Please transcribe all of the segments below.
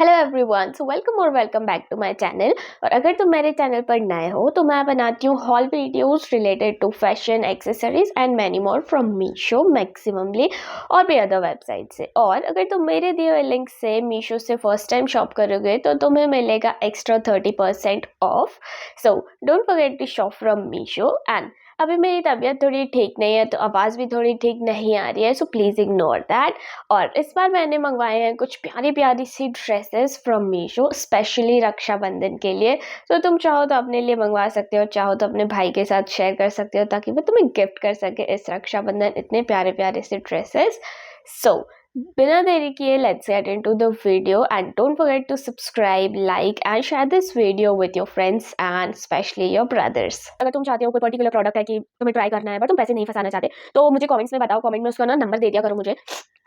Hello everyone, so welcome और welcome back to my channel. और अगर तुम मेरे चैनल पर नए हो तो मैं बनाती हूँ haul videos related to fashion, accessories and many more from Meesho maximally और भी अदर वेबसाइट से। और अगर तुम मेरे दिए हुए लिंक से मीशो से फर्स्ट टाइम शॉप करोगे तो तुम्हें मिलेगा extra 30% off. So don't forget to shop from Meesho. And अभी मेरी तबीयत थोड़ी ठीक नहीं है तो आवाज़ भी थोड़ी ठीक नहीं आ रही है, सो प्लीज़ इग्नोर दैट। और इस बार मैंने मंगवाए हैं कुछ प्यारी प्यारी सी dresses from Meesho specially Rakshabandhan के लिए। तो तुम चाहो तो अपने लिए मंगवा सकते हो, चाहो तो अपने भाई के साथ शेयर कर सकते हो ताकि वो तुम्हें गिफ्ट कर सके इस रक्षाबंधन इतने प्यारे प्यारे से ड्रेसेस। सो बिना देरी किए let's get into the video and don't forget to subscribe, like and share this video with your friends and specially your brothers. अगर तुम चाहते हो कोई पर्टिकुलर प्रोडक्ट है कि तुम्हें ट्राई करना है बट तुम पैसे नहीं फंसाना चाहते तो मुझे कमेंट्स में बताओ, कमेंट में उसका नंबर दे दिया करो मुझे,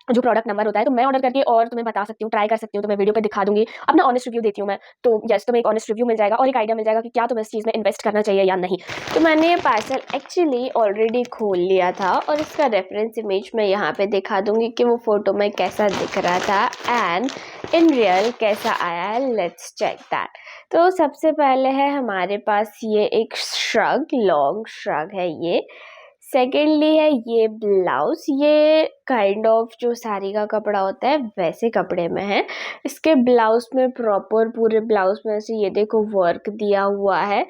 जो प्रोडक्ट नंबर होता है, तो मैं ऑर्डर करके और तुम्हें बता सकती हूँ, ट्राई कर सकती हूँ, तुम्हें वीडियो पे दिखा दूंगी। अपना ऑनेस्ट रिव्यू देती हूँ मैं, तो यस तुम्हें एक ऑनेस्ट रिव्यू मिल जाएगा और एक आइडिया मिल जाएगा कि क्या तुम्हें इस चीज़ में इन्वेस्ट करना चाहिए या नहीं। तो मैंने ये पार्सल एक्चुअली ऑलरेडी खोल लिया था और इसका रेफरेंस इमेज मैं यहाँ पे दिखा दूंगी कि वो फोटो में कैसा दिख रहा था एंड इन रियल कैसा आया है। Let's check that. तो सबसे पहले है हमारे पास ये एक श्रग, लॉन्ग श्रग है ये। सेकेंडली है ये ब्लाउज, ये काइंड ऑफ जो साड़ी का कपड़ा होता है वैसे कपड़े में है। इसके ब्लाउज में प्रॉपर पूरे ब्लाउज में से ये देखो वर्क दिया हुआ है,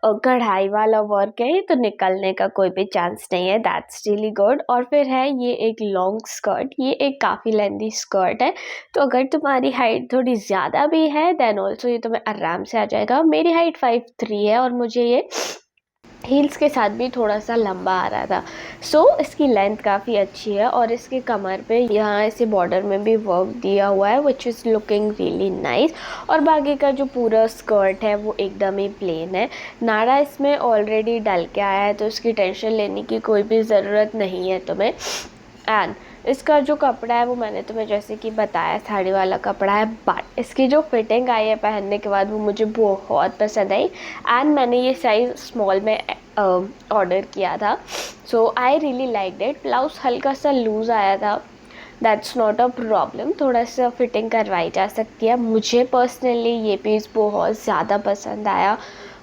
कढ़ाई वाला वर्क है, तो निकलने का कोई भी चांस नहीं है। That's really good. और फिर है ये एक लॉन्ग स्कर्ट, ये एक काफ़ी लेंथी स्कर्ट है, तो अगर तुम्हारी हाइट थोड़ी ज़्यादा भी है देन ऑल्सो ये तुम्हें आराम से आ जाएगा। मेरी हाइट 5'3" है और मुझे ये हील्स के साथ भी थोड़ा सा लंबा आ रहा था। सो इसकी लेंथ काफ़ी अच्छी है और इसके कमर पे यहाँ ऐसे बॉर्डर में भी वर्क दिया हुआ है which is looking really nice. और बाकी का जो पूरा स्कर्ट है वो एकदम ही प्लेन है, नाड़ा इसमें ऑलरेडी डल के आया है तो इसकी टेंशन लेने की कोई भी ज़रूरत नहीं है तुम्हें। एंड इसका जो कपड़ा है वो मैंने तुम्हें जैसे कि बताया साड़ी वाला कपड़ा है, बट इसकी जो फिटिंग आई है पहनने के बाद वो मुझे बहुत पसंद आई एंड मैंने ये साइज़ स्मॉल में ऑर्डर किया था। So I really like it. Blouse हल्का सा लूज़ आया था, दैट्स नॉट अ प्रॉब्लम, थोड़ा सा फिटिंग करवाई जा सकती है। मुझे पर्सनली ये पीस बहुत ज़्यादा पसंद आया,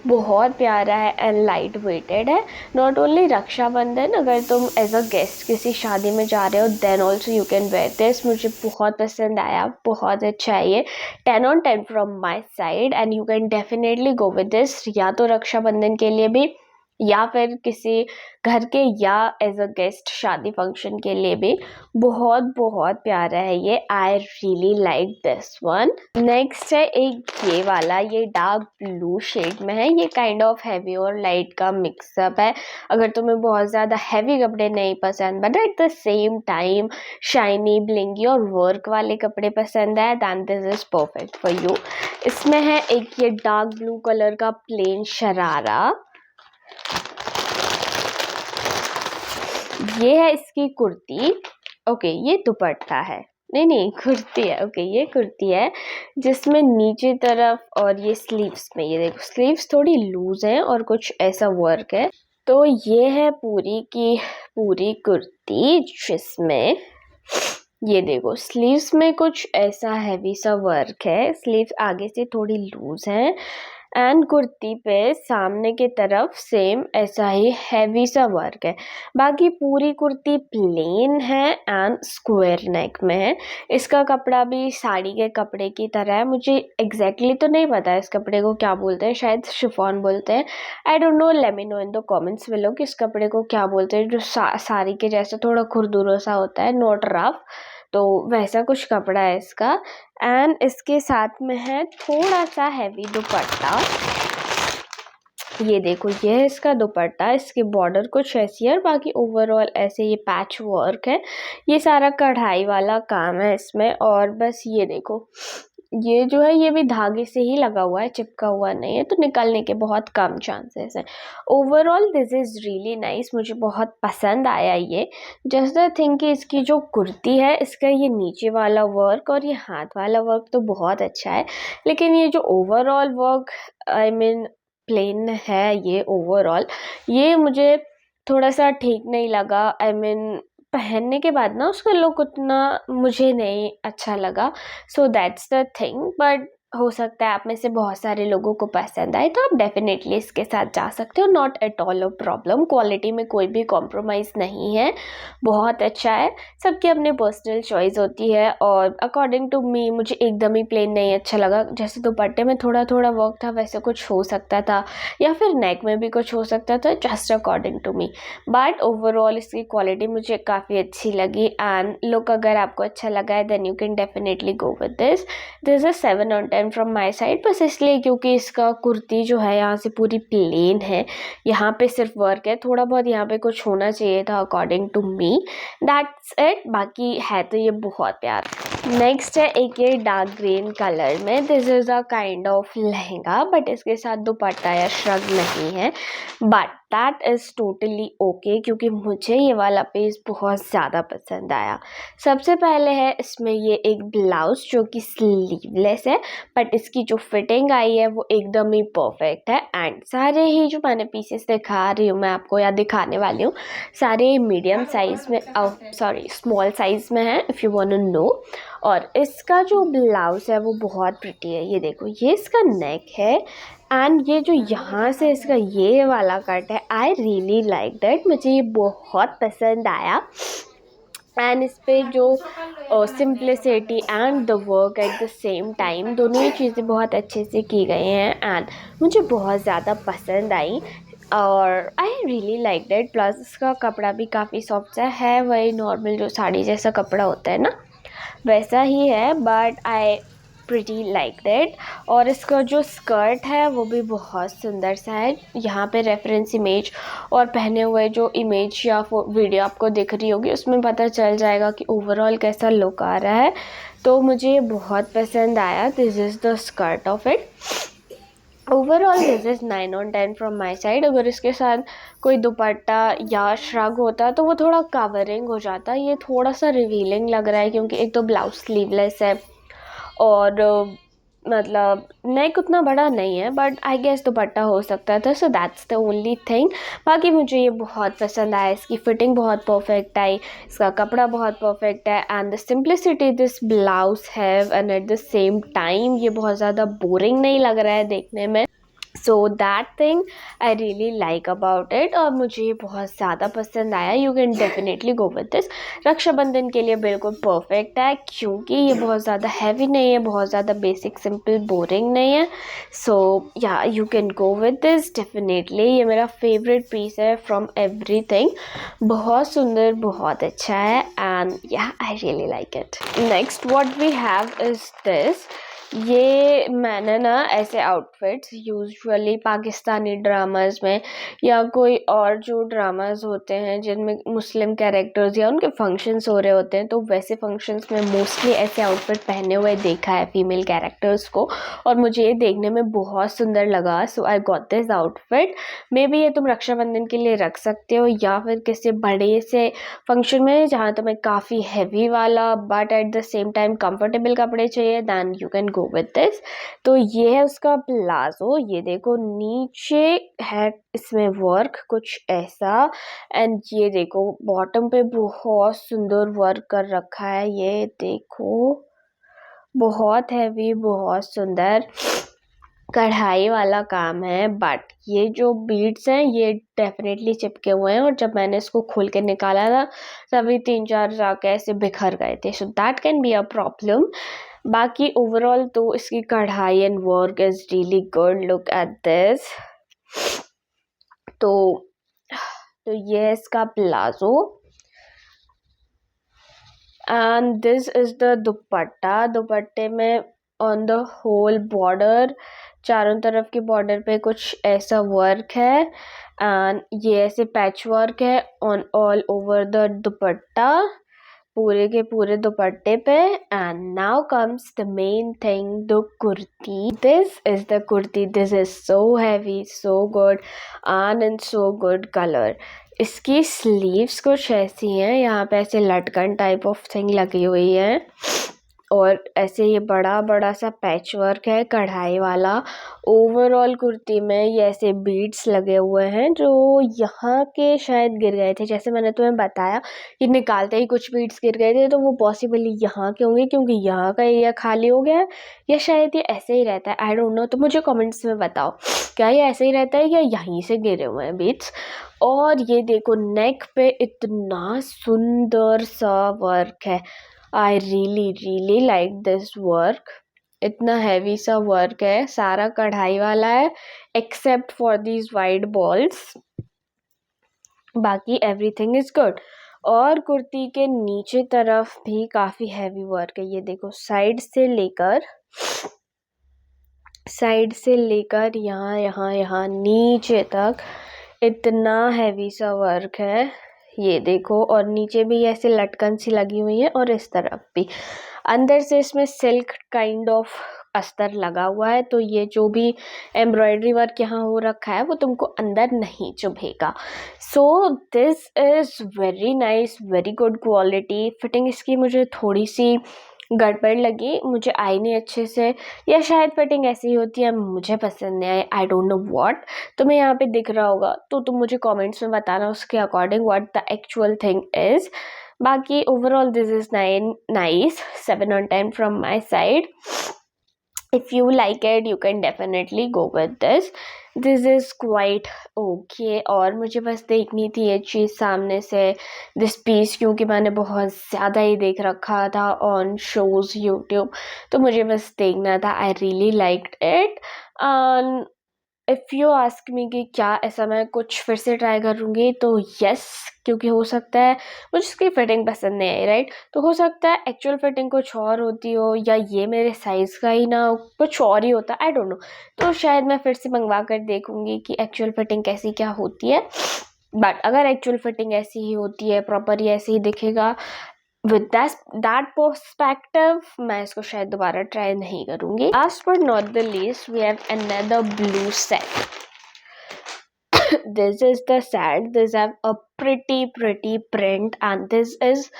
बहुत प्यारा है एंड लाइट वेटेड है। नॉट ओनली रक्षाबंधन, अगर तुम एज अ गेस्ट किसी शादी में जा रहे हो then also you can wear this. मुझे बहुत पसंद आया, बहुत अच्छा है ये, 10/10 from my side and you can definitely go with this, या तो रक्षाबंधन के लिए भी या फिर किसी घर के या एज अ गेस्ट शादी फंक्शन के लिए भी। बहुत बहुत प्यारा है ये, आई really like this one. Next है एक ये वाला, ये डार्क ब्लू शेड में है, ये काइंड ऑफ हैवी और लाइट का मिक्सअप है। अगर तुम्हें बहुत ज़्यादा हैवी कपड़े नहीं पसंद but at the same time shiny, blingy और वर्क वाले कपड़े पसंद है then this is perfect for you. इसमें है एक ये डार्क ब्लू कलर का प्लेन शरारा, ये है इसकी कुर्ती, ओके ये दुपट्टा है, नहीं नहीं कुर्ती है, ओके ये कुर्ती है जिसमें नीचे तरफ और ये स्लीव्स में, ये देखो स्लीव्स थोड़ी लूज है और कुछ ऐसा वर्क है। तो ये है पूरी की पूरी कुर्ती जिसमें ये देखो स्लीव्स में कुछ ऐसा हैवी सा वर्क है, स्लीव्स आगे से थोड़ी लूज है एंड कुर्ती पे सामने की तरफ सेम ऐसा ही हैवी सा वर्क है। बाकी पूरी कुर्ती प्लेन है एंड स्क्वायर नेक में है। इसका कपड़ा भी साड़ी के कपड़े की तरह है, मुझे एग्जैक्टली तो नहीं पता इस कपड़े को क्या बोलते हैं, शायद शिफॉन बोलते हैं, I don't know, let me know in the comments below कि इस कपड़े को क्या बोलते हैं, जो साड़ी के जैसा थोड़ा खुरदुरा सा होता है, नॉट रफ, तो वैसा कुछ कपड़ा है इसका। एंड इसके साथ में है थोड़ा सा हैवी दुपट्टा, ये देखो ये है इसका दुपट्टा, इसके बॉर्डर कुछ ऐसी है और बाकी ओवरऑल ऐसे ये पैच वर्क है, ये सारा कढ़ाई वाला काम है इसमें। और बस ये देखो ये जो है ये भी धागे से ही लगा हुआ है, चिपका हुआ नहीं है, तो निकलने के बहुत कम चांसेस हैं। Overall this is really nice, मुझे बहुत पसंद आया ये। जस्ट द थिंग कि इसकी जो कुर्ती है इसका ये नीचे वाला वर्क और ये हाथ वाला वर्क तो बहुत अच्छा है, लेकिन ये जो overall work I mean plain है ये ओवरऑल, ये मुझे थोड़ा सा ठीक नहीं लगा। आई मीन पहनने के बाद ना उसका लुक उतना मुझे नहीं अच्छा लगा, so that's the thing. But हो सकता है आप में से बहुत सारे लोगों को पसंद आए, तो आप डेफिनेटली इसके साथ जा सकते हो, not at all a problem. Quality में कोई भी कॉम्प्रोमाइज़ नहीं है, बहुत अच्छा है। सबकी अपनी पर्सनल चॉइस होती है, और अकॉर्डिंग टू मी मुझे एकदम ही प्लेन नहीं अच्छा लगा। जैसे दुपट्टे में थोड़ा थोड़ा वर्क था, वैसे कुछ हो सकता था, या फिर नेक में भी कुछ हो सकता था, just according to me. But overall इसकी क्वालिटी मुझे काफ़ी अच्छी लगी, एंड लुक अगर आपको अच्छा लगा है then you can definitely go with this. This is 7/10 from my side, बस इसलिए क्योंकि इसका कुर्ती जो है यहाँ से पूरी प्लेन है, यहाँ पे सिर्फ वर्क है, थोड़ा बहुत यहाँ पे कुछ होना चाहिए था according to me. That's it. बाकी है तो ये बहुत प्यारा। नेक्स्ट है एक ये डार्क ग्रीन कलर में। This is a kind of lehenga, but इसके साथ दुपट्टा या श्रग नहीं है, but that is totally okay, क्योंकि मुझे ये वाला पीस बहुत ज़्यादा पसंद आया। सबसे पहले है इसमें ये एक ब्लाउज जो कि स्लीवलेस है, बट इसकी जो फिटिंग आई है वो एकदम ही परफेक्ट है। एंड सारे ही जो मैंने पीसेस दिखा रही हूँ मैं आपको, या दिखाने वाली हूँ, सारे मीडियम साइज़ में, सॉरी स्मॉल साइज़ में है, if you want to know. और इसका जो ब्लाउज़ है वो बहुत प्रिटी है। ये देखो, ये इसका नेक है, एंड ये जो यहाँ से इसका ये वाला कट है, आई रियली लाइक दैट, मुझे ये बहुत पसंद आया। एंड इस पे जो simplicity and the work at the same time, दोनों ही चीज़ें बहुत अच्छे से की गई हैं, एंड मुझे बहुत ज़्यादा पसंद आई, और आई रियली लाइक दैट। प्लस इसका कपड़ा भी काफ़ी सॉफ्ट है, वही नॉर्मल जो साड़ी जैसा कपड़ा होता है ना, वैसा ही है, but I pretty like that. और इसका जो स्कर्ट है वो भी बहुत सुंदर सा है। यहाँ पे रेफरेंस इमेज और पहने हुए जो इमेज या वीडियो आपको दिख रही होगी, उसमें पता चल जाएगा कि ओवरऑल कैसा लुक आ रहा है। तो मुझे ये बहुत पसंद आया। This is the skirt of it. Overall this is 9/10 from my side. अगर इसके साथ कोई दुपट्टा या श्रग होता तो वो थोड़ा कवरिंग हो जाता, ये थोड़ा सा रिवीलिंग लग रहा है, क्योंकि एक तो ब्लाउज स्लीवलेस है, और मतलब नेक उतना बड़ा नहीं है, बट आई गेस दुपट्टा हो सकता था, so that's the only thing. बाकी मुझे ये बहुत पसंद आया, इसकी फिटिंग बहुत परफेक्ट आई, इसका कपड़ा बहुत परफेक्ट है, and the simplicity this blouse have, and eight the same time ये बहुत ज़्यादा बोरिंग नहीं लग रहा है देखने में। So that thing I really like about it, और मुझे ये बहुत ज़्यादा पसंद आया। You can definitely go with this. Rakshabandhan के लिए बिल्कुल परफेक्ट है, क्योंकि ये बहुत ज़्यादा हैवी नहीं है, बहुत ज़्यादा बेसिक सिंपल बोरिंग नहीं है। So yeah you can go with this definitely. ये मेरा फेवरेट पीस है फ्रॉम एवरीथिंग। बहुत सुंदर, बहुत अच्छा है, and yeah I really like it. Next what we have is this. ये मैंने ना ऐसे आउटफिट्स यूजुअली पाकिस्तानी ड्रामाज में, या कोई और जो ड्रामाज होते हैं जिनमें मुस्लिम कैरेक्टर्स या उनके फंक्शंस हो रहे होते हैं, तो वैसे फंक्शंस में मोस्टली ऐसे आउटफिट पहने हुए देखा है फीमेल कैरेक्टर्स को, और मुझे ये देखने में बहुत सुंदर लगा। So I got this outfit. Maybe ये तुम रक्षाबंधन के लिए रख सकते हो, या फिर किसी बड़े से फंक्शन में जहाँ तुम्हें काफ़ी हैवी वाला but at the same time comfortable कपड़े चाहिए, then you can go with this. तो ये है उसका प्लाजो। ये देखो, नीचे है इसमें वर्क कुछ ऐसा, एंड ये देखो बॉटम पे बहुत सुंदर वर्क कर रखा है। ये देखो, बहुत हैवी, बहुत सुंदर कढ़ाई वाला काम है, बट ये जो बीड्स हैं ये डेफिनेटली चिपके हुए हैं, और जब मैंने इसको खोल के निकाला था तभी 3-4 जाके ऐसे बिखर गए थे, so that can be a problem. बाकी ओवरऑल तो इसकी कढ़ाई and work is really good. Look at this. तो ये है इसका palazzo, and this is the दुपट्टा। दुपट्टे में ऑन द होल बॉर्डर, चारों तरफ के बॉर्डर पे कुछ ऐसा वर्क है, एंड ये ऐसे पैच वर्क है ऑन ऑल ओवर द दुपट्टा, पूरे के पूरे दुपट्टे पे। And now comes the main thing, the kurti. This is the kurti. This is so heavy, so good, and in so good colour. इसकी स्लीव्स कुछ ऐसी हैं, यहाँ पे ऐसे लटकन टाइप ऑफ थिंग लगी हुई है, और ऐसे ये बड़ा बड़ा सा पैच वर्क है कढ़ाई वाला। ओवरऑल कुर्ती में ये ऐसे बीड्स लगे हुए हैं जो यहाँ के शायद गिर गए थे, जैसे मैंने तुम्हें बताया कि निकालते ही कुछ बीड्स गिर गए थे, तो वो पॉसिबली यहाँ के होंगे क्योंकि यहाँ का एरिया खाली हो गया है, या शायद ये ऐसे ही रहता है, आई डोंट नो। तो मुझे कमेंट्स में बताओ क्या ये ऐसे ही रहता है या यहीं से गिरे हुए हैं बीड्स। और ये देखो नेक पे इतना सुंदर सा वर्क है। आई रियली लाइक दिस वर्क। इतना हैवी सा वर्क है, सारा कढ़ाई वाला है except for these white balls, बाकी एवरीथिंग इज गुड। और कुर्ती के नीचे तरफ भी काफ़ी हैवी वर्क है। ये देखो साइड से लेकर यहाँ यहाँ यहाँ नीचे तक इतना हैवी सा वर्क है। ये देखो, और नीचे भी ऐसे लटकन सी लगी हुई है और इस तरफ भी। अंदर से इसमें सिल्क काइंड ऑफ अस्तर लगा हुआ है, तो ये जो भी एम्ब्रॉयडरी वर्क यहाँ हो रखा है वो तुमको अंदर नहीं चुभेगा। So this is very nice, very good quality. Fitting इसकी मुझे थोड़ी सी गड़बड़ लगी, मुझे आई नहीं अच्छे से, या शायद फिटिंग ऐसी ही होती है, मुझे पसंद नहीं आई, आई डोंट नो व्हाट। तुम्हें यहाँ पे दिख रहा होगा तो तुम मुझे कमेंट्स में बताना उसके according what the actual thing is. बाकी overall this is nice, 7 on 10 from my side. If you like it, you can definitely go with this. This is quite okay. और मुझे बस देखनी थी ये चीज़ सामने से, दिस पीस, क्योंकि मैंने बहुत ज़्यादा ही देख रखा था ऑन शोज़ यूट्यूब, तो मुझे बस देखना था। I really liked it. If you ask me कि क्या ऐसा मैं कुछ फिर से ट्राई करूँगी, तो यस, क्योंकि हो सकता है मुझे उसकी फ़िटिंग पसंद नहीं आई, राइट। तो हो सकता है एक्चुअल फ़िटिंग कुछ और होती हो, या ये मेरे साइज़ का ही ना हो, कुछ और ही होता, आई डोंट नो। तो शायद मैं फिर से मंगवा कर देखूँगी कि एक्चुअल फ़िटिंग कैसी क्या होती है। बट अगर एक्चुअल फ़िटिंग ऐसी ही होती है, प्रॉपर ही ऐसे ही दिखेगा, विद दैट पर्सपेक्टिव, मैं इसको शायद दोबारा ट्राई नहीं करूँगी। Last but not the least, we have another blue set. This is the set. This have a pretty print, and this is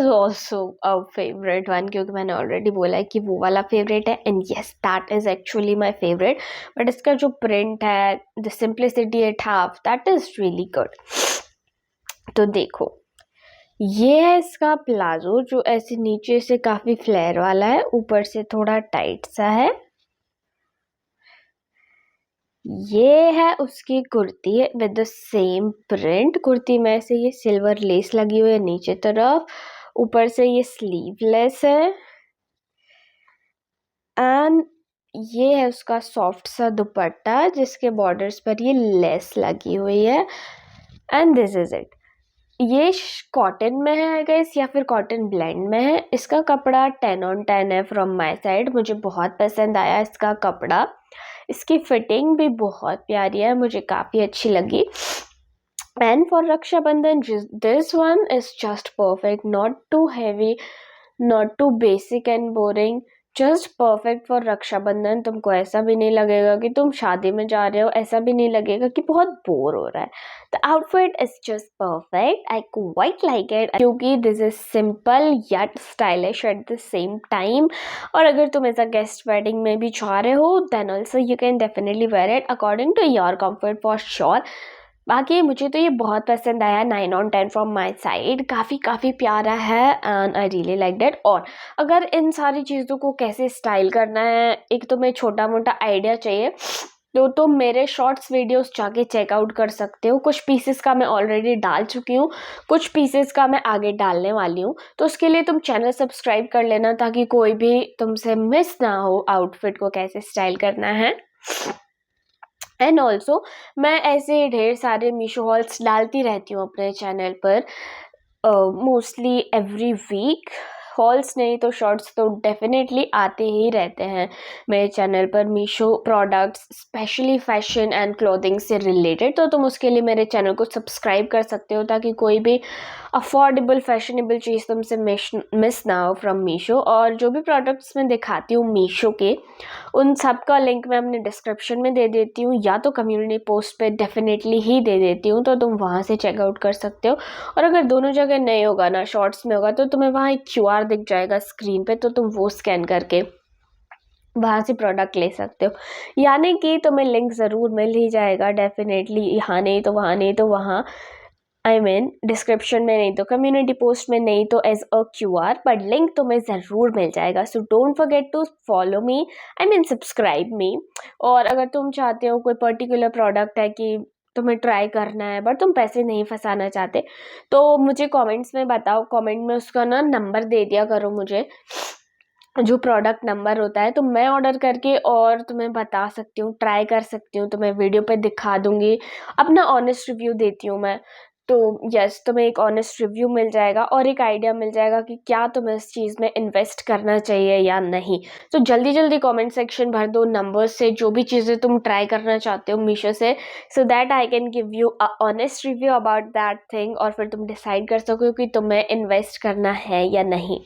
also a favorite one, क्योंकि मैंने already बोला है कि वो वाला favorite है, and yes, that is actually my favorite. But इसका जो print है, the simplicity it have, that is really good. तो देखो, ये है इसका प्लाजो, जो ऐसे नीचे से काफ़ी फ्लेयर वाला है, ऊपर से थोड़ा टाइट सा है। ये है उसकी kurti with the same print. Kurti में से ये सिल्वर लेस लगी हुई है नीचे तरफ, ऊपर से ये स्लीवलेस है, एंड ये है उसका सॉफ्ट सा दुपट्टा जिसके बॉर्डर्स पर ये लेस लगी हुई है, एंड दिस इज इट। ये कॉटन में है आई गेस, या फिर कॉटन ब्लेंड में है। इसका कपड़ा 10 on 10 है फ्रॉम माय साइड, मुझे बहुत पसंद आया इसका कपड़ा। इसकी फिटिंग भी बहुत प्यारी है, मुझे काफ़ी अच्छी लगी। And for Rakshabandhan, this one is just perfect, not too heavy, not too basic and boring, just perfect for Rakshabandhan. तुमको ऐसा भी नहीं लगेगा कि तुम शादी में जा रहे हो, ऐसा भी नहीं लगेगा कि बहुत बोर हो रहा है। The outfit is just perfect, I quite like it, क्योंकि this is simple yet stylish at the same time. और अगर तुम ऐसा गेस्ट वेडिंग में भी जा रहे हो, then also you can definitely wear it according to your comfort for sure. बाकी मुझे तो ये बहुत पसंद आया, 9 on 10 फ्रॉम माई साइड। काफ़ी प्यारा है and I really like that. और अगर इन सारी चीज़ों को कैसे स्टाइल करना है, एक तुम्हें छोटा मोटा आइडिया चाहिए, तो तुम मेरे शॉर्ट्स वीडियोस जाके चेकआउट कर सकते हो। कुछ पीसेस का मैं ऑलरेडी डाल चुकी हूँ, कुछ पीसेस का मैं आगे डालने वाली हूँ, तो उसके लिए तुम चैनल सब्सक्राइब कर लेना ताकि कोई भी तुमसे मिस ना हो आउटफिट को कैसे स्टाइल करना है। एंड ऑल्सो मैं ऐसे ढेर सारे मीशो हॉल्स डालती रहती हूँ अपने चैनल पर, मोस्टली एवरी वीक। हॉल्स नहीं तो शॉर्ट्स तो डेफिनेटली आते ही रहते हैं मेरे चैनल पर, Meesho products specially fashion and clothing से रिलेटेड। तो तुम उसके लिए मेरे चैनल को सब्सक्राइब कर सकते हो ताकि कोई भी अफोर्डेबल फैशनेबल चीज़ तुमसे मिस ना हो फ्रॉम मीशो। और जो भी प्रोडक्ट्स मैं दिखाती हूँ मीशो के, उन सब का लिंक मैं अपने डिस्क्रिप्शन में दे देती हूँ, या तो कम्युनिटी पोस्ट पे डेफिनेटली ही दे देती हूँ, तो तुम वहाँ से चेकआउट कर सकते हो। और अगर दोनों जगह नहीं होगा ना, शॉर्ट्स में होगा, तो तुम्हें वहाँ एक QR दिख जाएगा स्क्रीन पे, तो तुम वो स्कैन करके वहाँ से प्रोडक्ट ले सकते हो। यानी कि तुम्हें लिंक ज़रूर मिल ही जाएगा डेफिनेटली, यहाँ नहीं तो वहाँ, नहीं तो वहाँ, आई मीन डिस्क्रिप्शन में, नहीं तो कम्युनिटी पोस्ट में, नहीं तो as a QR, but link तुम्हें ज़रूर मिल जाएगा। So don't forget to follow me, I mean subscribe me. और अगर तुम चाहते हो कोई पर्टिकुलर प्रोडक्ट है कि तुम्हें ट्राई करना है बट तुम पैसे नहीं फंसाना चाहते, तो मुझे कमेंट्स में बताओ, कमेंट में उसका ना नंबर दे दिया करो मुझे, जो प्रोडक्ट नंबर होता है, तो मैं ऑर्डर करके और तुम्हें बता सकती हूँ, ट्राई कर सकती हूँ, तुम्हें वीडियो पे दिखा दूँगी, अपना ऑनेस्ट रिव्यू देती हूँ मैं। तो यस, तुम्हें एक ऑनेस्ट रिव्यू मिल जाएगा और एक आइडिया मिल जाएगा कि क्या तुम्हें इस चीज़ में इन्वेस्ट करना चाहिए या नहीं। तो जल्दी जल्दी कमेंट सेक्शन भर दो नंबर्स से, जो भी चीज़ें तुम ट्राई करना चाहते हो मीशो से, so that I can give you a honest review about that thing, और फिर तुम डिसाइड कर सको कि तुम्हें इन्वेस्ट करना है या नहीं।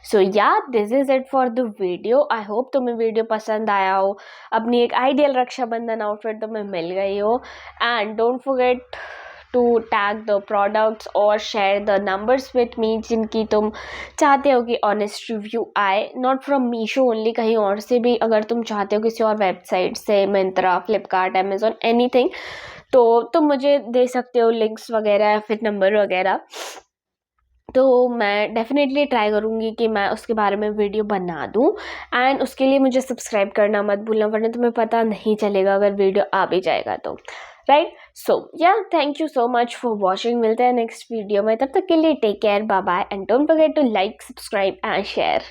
सो या this is it for the video. I hope तुम्हें वीडियो पसंद आया हो, अपनी एक आइडियल रक्षाबंधन आउटफिट तुम्हें मिल गई हो। And don't forget to tag the products और share the numbers with me, जिनकी तुम चाहते हो कि ऑनेस्ट रिव्यू आए, नॉट फ्रॉम मीशो ओनली, कहीं और से भी अगर तुम चाहते हो, किसी और वेबसाइट से, मिंत्रा, फ्लिपकार्ट, अमेजोन, एनीथिंग, तो तुम मुझे दे सकते हो लिंक्स वगैरह या फिर नंबर वगैरह। तो मैं डेफ़िनेटली ट्राई करूँगी कि मैं उसके बारे में वीडियो बना दूँ। एंड उसके लिए मुझे सब्सक्राइब करना मत भूलना, वरना तुम्हें पता नहीं चलेगा अगर वीडियो आ भी जाएगा तो, right? So yeah thank you so much for watching. मिलते हैं नेक्स्ट वीडियो में, तब तक के लिए take care, bye bye, and don't forget to like, subscribe and share.